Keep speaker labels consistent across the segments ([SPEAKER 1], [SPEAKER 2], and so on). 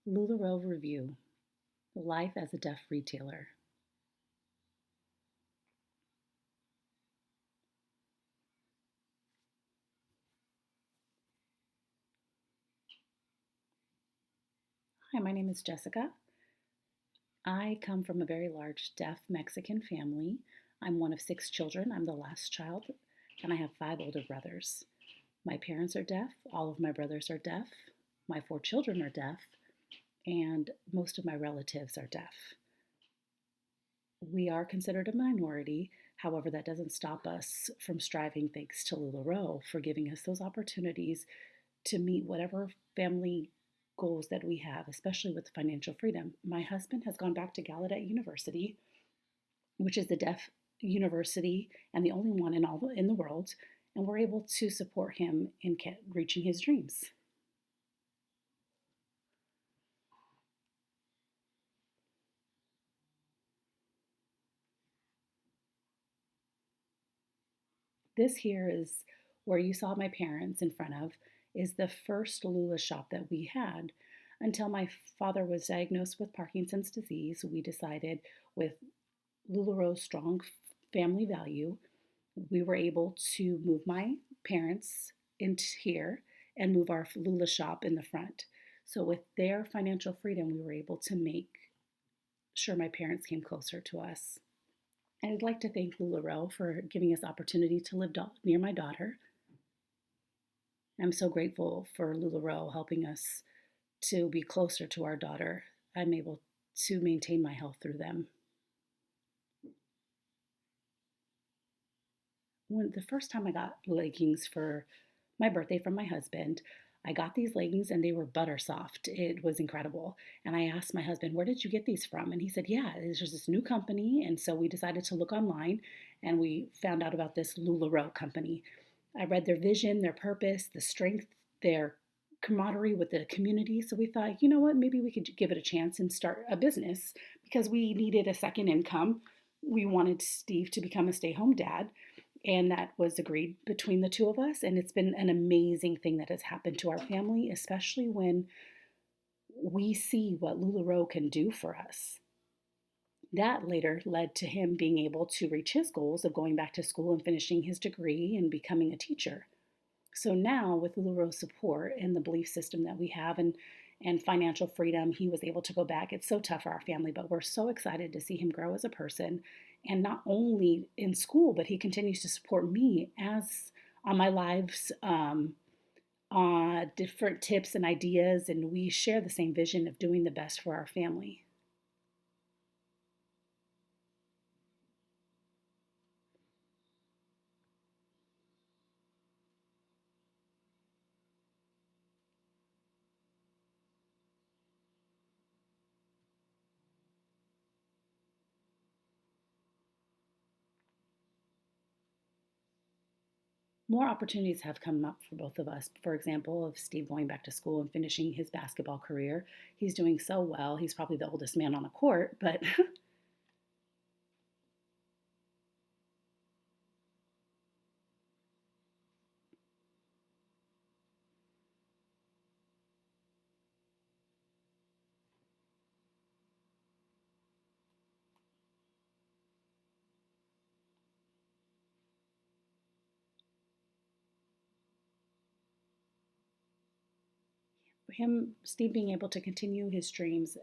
[SPEAKER 1] Lularoe Review: Life as a Deaf Retailer. Hi, my name is Jessica. I come from a very large deaf Mexican family. I'm one of 6 children. I'm the last child, and I have 5 older brothers. My parents are deaf. All of my brothers are deaf. My 4 children are deaf, and most of my relatives are deaf. We are considered a minority. However, that doesn't stop us from striving, thanks to Lularoe, for giving us those opportunities to meet whatever family goals that we have, especially with financial freedom. My husband has gone back to Gallaudet University, which is the deaf university and the only one in the world, and we're able to support him in reaching his dreams. This here is where you saw my parents in front of, is the first Lulashop that we had. Until my father was diagnosed with Parkinson's disease, we decided, with Lularoe's strong family value, we were able to move my parents into here and move our Lulashop in the front. So with their financial freedom, we were able to make sure my parents came closer to us. And I'd like to thank Lularoe for giving us opportunity to live near my daughter. I'm so grateful for Lularoe helping us to be closer to our daughter. I'm able to maintain my health through them. When the first time I got leggings for my birthday from my husband, I got these leggings and they were butter soft. It was incredible. And I asked my husband, "Where did you get these from?" And he said, "Yeah, there's just this new company." And so we decided to look online and we found out about this Lularoe company. I read their vision, their purpose, the strength, their camaraderie with the community. So we thought, you know what, maybe we could give it a chance and start a business because we needed a second income. We wanted Steve to become a stay home dad, and that was agreed between the two of us. And it's been an amazing thing that has happened to our family, especially when we see what Lularoe can do for us. That later led to him being able to reach his goals of going back to school and finishing his degree and becoming a teacher. So now, with Lularoe's support and the belief system that we have, and financial freedom, he was able to go back. It's so tough for our family, but we're so excited to see him grow as a person, and not only in school, but he continues to support me as on my lives, different tips and ideas, and we share the same vision of doing the best for our family. More opportunities have come up for both of us. For example, of Steve going back to school and finishing his basketball career. He's doing so well. He's probably the oldest man on the court, but Steve being able to continue his dreams.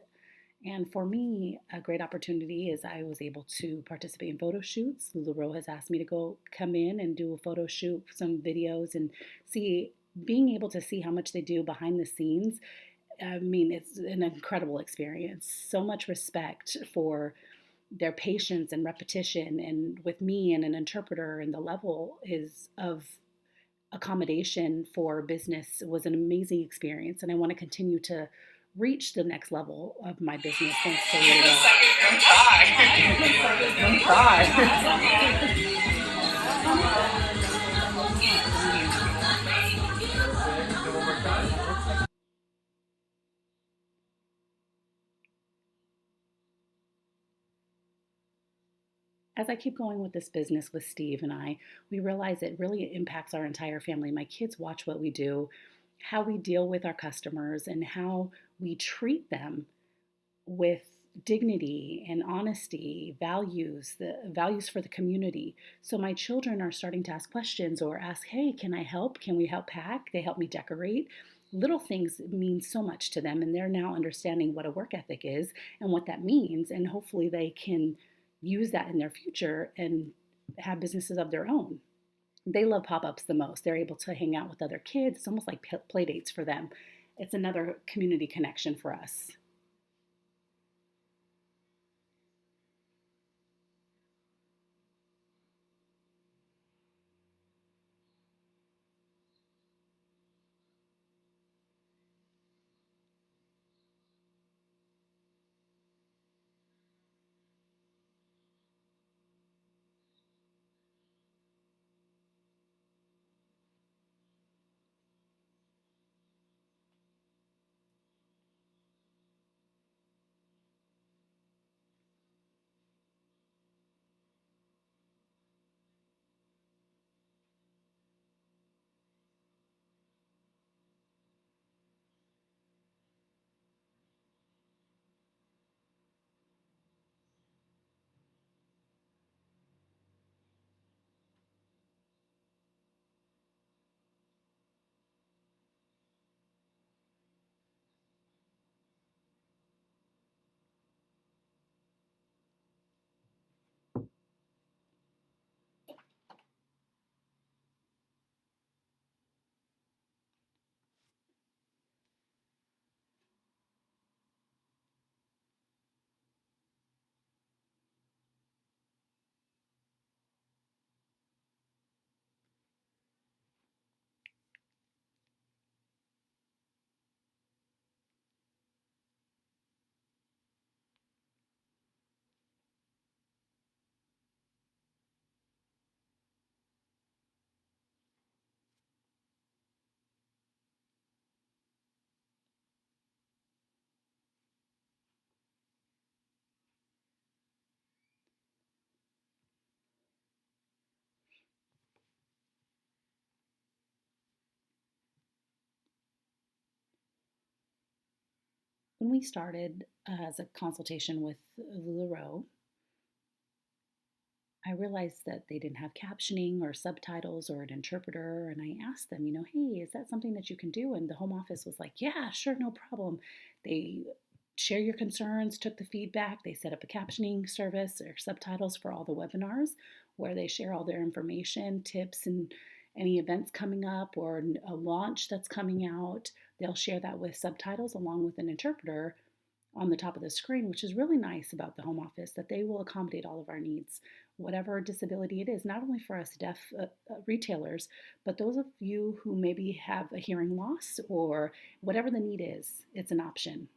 [SPEAKER 1] And for me, a great opportunity is I was able to participate in photo shoots. Lularoe has asked me to come in and do a photo shoot, some videos, and see, being able to see how much they do behind the scenes. I mean, it's an incredible experience. So much respect for their patience and repetition, and with me and an interpreter, and the level is of accommodation for business was an amazing experience, and I want to continue to reach the next level of my business. Thanks to As I keep going with this business with Steve and I, we realize it really impacts our entire family. My kids watch what we do. how we deal with our customers and how we treat them with dignity and honesty, values, the values for the community. So my children are starting to ask questions or ask, hey, can I help? Can we help pack? They help me decorate. Little things mean so much to them, and they're now understanding what a work ethic is and what that means. And hopefully they can use that in their future and have businesses of their own. They love pop-ups the most. They're able to hang out with other kids. It's almost like play dates for them. It's another community connection for us. When we started as a consultation with Lularoe, I realized that they didn't have captioning or subtitles or an interpreter. And I asked them, hey, is that something that you can do? And the home office was like, yeah, sure, no problem. They share your concerns, took the feedback. They set up a captioning service or subtitles for all the webinars where they share all their information, tips, and any events coming up or a launch that's coming out. They'll share that with subtitles along with an interpreter on the top of the screen, which is really nice about the home office that they will accommodate all of our needs, whatever disability it is, not only for us deaf retailers, but those of you who maybe have a hearing loss or whatever the need is, it's an option.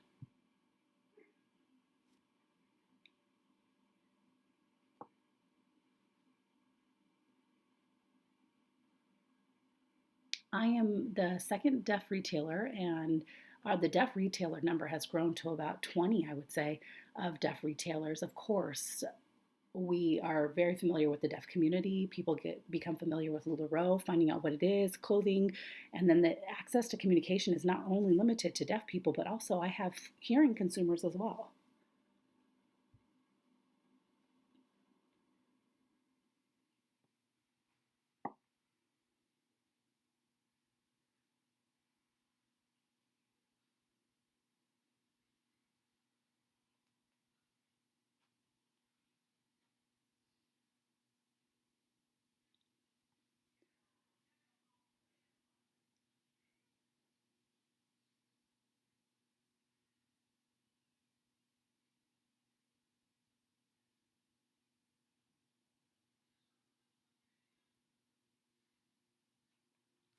[SPEAKER 1] I am the second deaf retailer, and the deaf retailer number has grown to about 20, I would say, of deaf retailers. Of course, we are very familiar with the deaf community. People become familiar with Lularoe, finding out what it is, clothing, and then the access to communication is not only limited to deaf people, but also I have hearing consumers as well.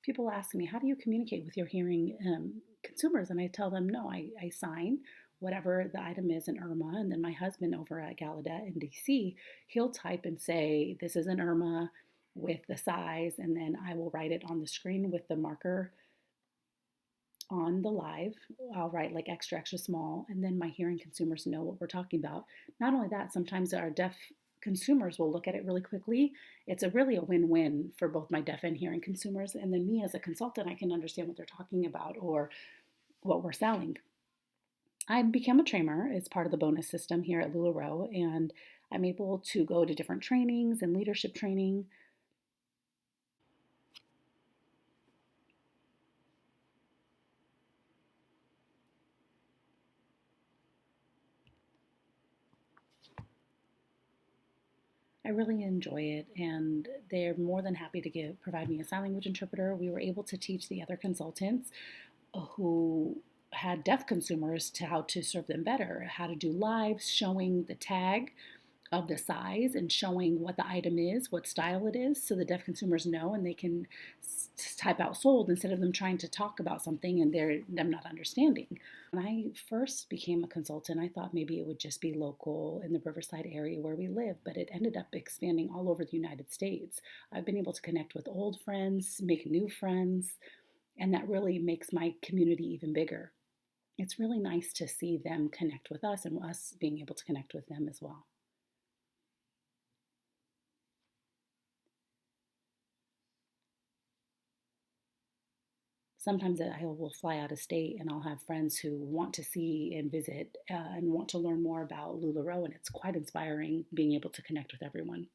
[SPEAKER 1] People ask me, how do you communicate with your hearing consumers? And I tell them, no, I sign whatever the item is in IRMA. And then my husband over at Gallaudet in DC, he'll type and say, this is an IRMA with the size. And then I will write it on the screen with the marker on the live. I'll write like extra, extra small. And then my hearing consumers know what we're talking about. Not only that, sometimes our deaf consumers will look at it really quickly. It's really a win-win for both my deaf and hearing consumers. And then me as a consultant, I can understand what they're talking about or what we're selling. I became a trainer as part of the bonus system here at Lularoe, and I'm able to go to different trainings and leadership training. I really enjoy it, and they're more than happy to provide me a sign language interpreter. We were able to teach the other consultants who had deaf consumers to how to serve them better, how to do lives showing the tag of the size and showing what the item is, what style it is, so the deaf consumers know and they can type out sold instead of them trying to talk about something and them not understanding. When I first became a consultant, I thought maybe it would just be local in the Riverside area where we live, but it ended up expanding all over the United States. I've been able to connect with old friends, make new friends, and that really makes my community even bigger. It's really nice to see them connect with us and us being able to connect with them as well. Sometimes I will fly out of state and I'll have friends who want to see and visit and want to learn more about Lularoe, and it's quite inspiring being able to connect with everyone.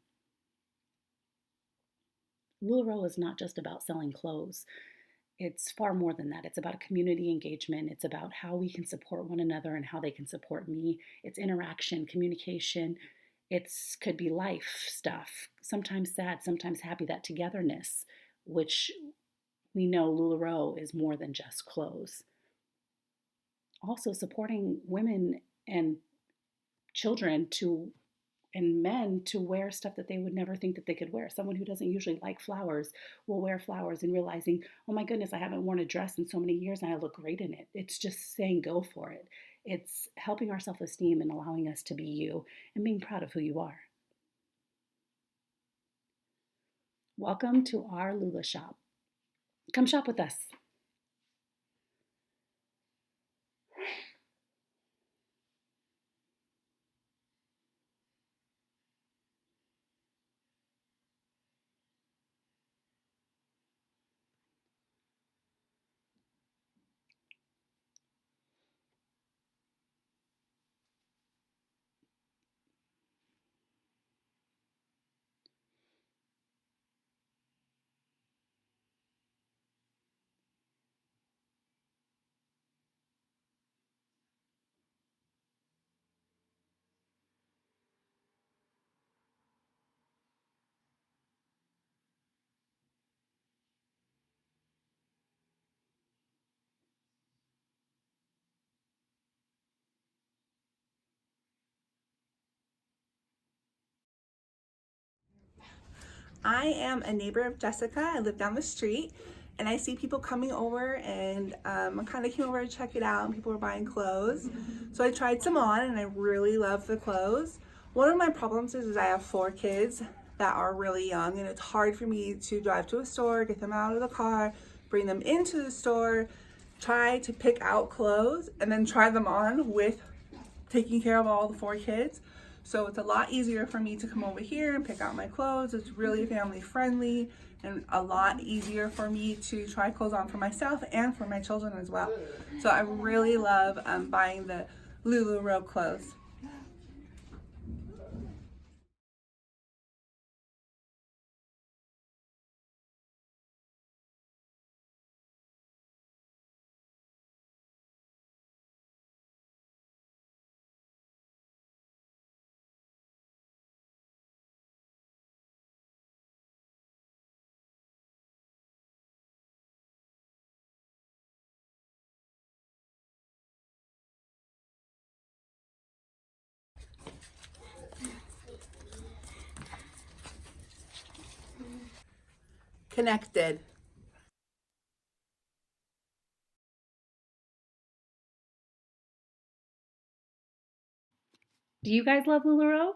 [SPEAKER 1] Lularoe is not just about selling clothes. It's far more than that. It's about a community engagement. It's about how we can support one another and how they can support me. It's interaction, communication. It's could be life stuff, sometimes sad, sometimes happy, that togetherness, which we know Lularoe is more than just clothes. Also supporting women and children to and men to wear stuff that they would never think that they could wear. Someone who doesn't usually like flowers will wear flowers and realizing, oh my goodness, I haven't worn a dress in so many years and I look great in it. It's just saying go for it. It's helping our self-esteem and allowing us to be you and being proud of who you are. Welcome to our Lulashop. Come shop with us.
[SPEAKER 2] I am a neighbor of Jessica. I live down the street and I see people coming over and I kind of came over to check it out and people were buying clothes. So I tried some on and I really love the clothes. One of my problems is I have 4 kids that are really young and it's hard for me to drive to a store, get them out of the car, bring them into the store, try to pick out clothes and then try them on with taking care of all the 4 kids. So it's a lot easier for me to come over here and pick out my clothes. It's really family friendly and a lot easier for me to try clothes on for myself and for my children as well. So I really love buying the Lularoe clothes. Connected.
[SPEAKER 1] Do you guys love Lularoe?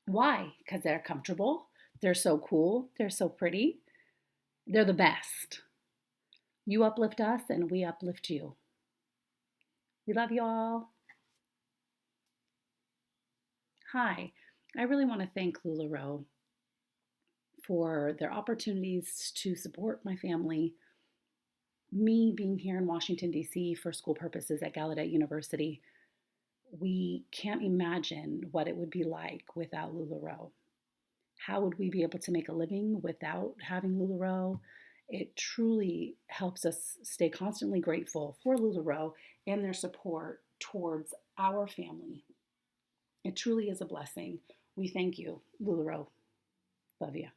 [SPEAKER 1] Why? Because they're comfortable, they're so cool, they're so pretty, they're the best. You uplift us and we uplift you. We love you all. Hi, I really want to thank Lularoe for their opportunities to support my family, me being here in Washington, D.C. for school purposes at Gallaudet University. We can't imagine what it would be like without Lularoe. How would we be able to make a living without having Lularoe? It truly helps us stay constantly grateful for Lularoe and their support towards our family. It truly is a blessing. We thank you, Lularoe. Love you.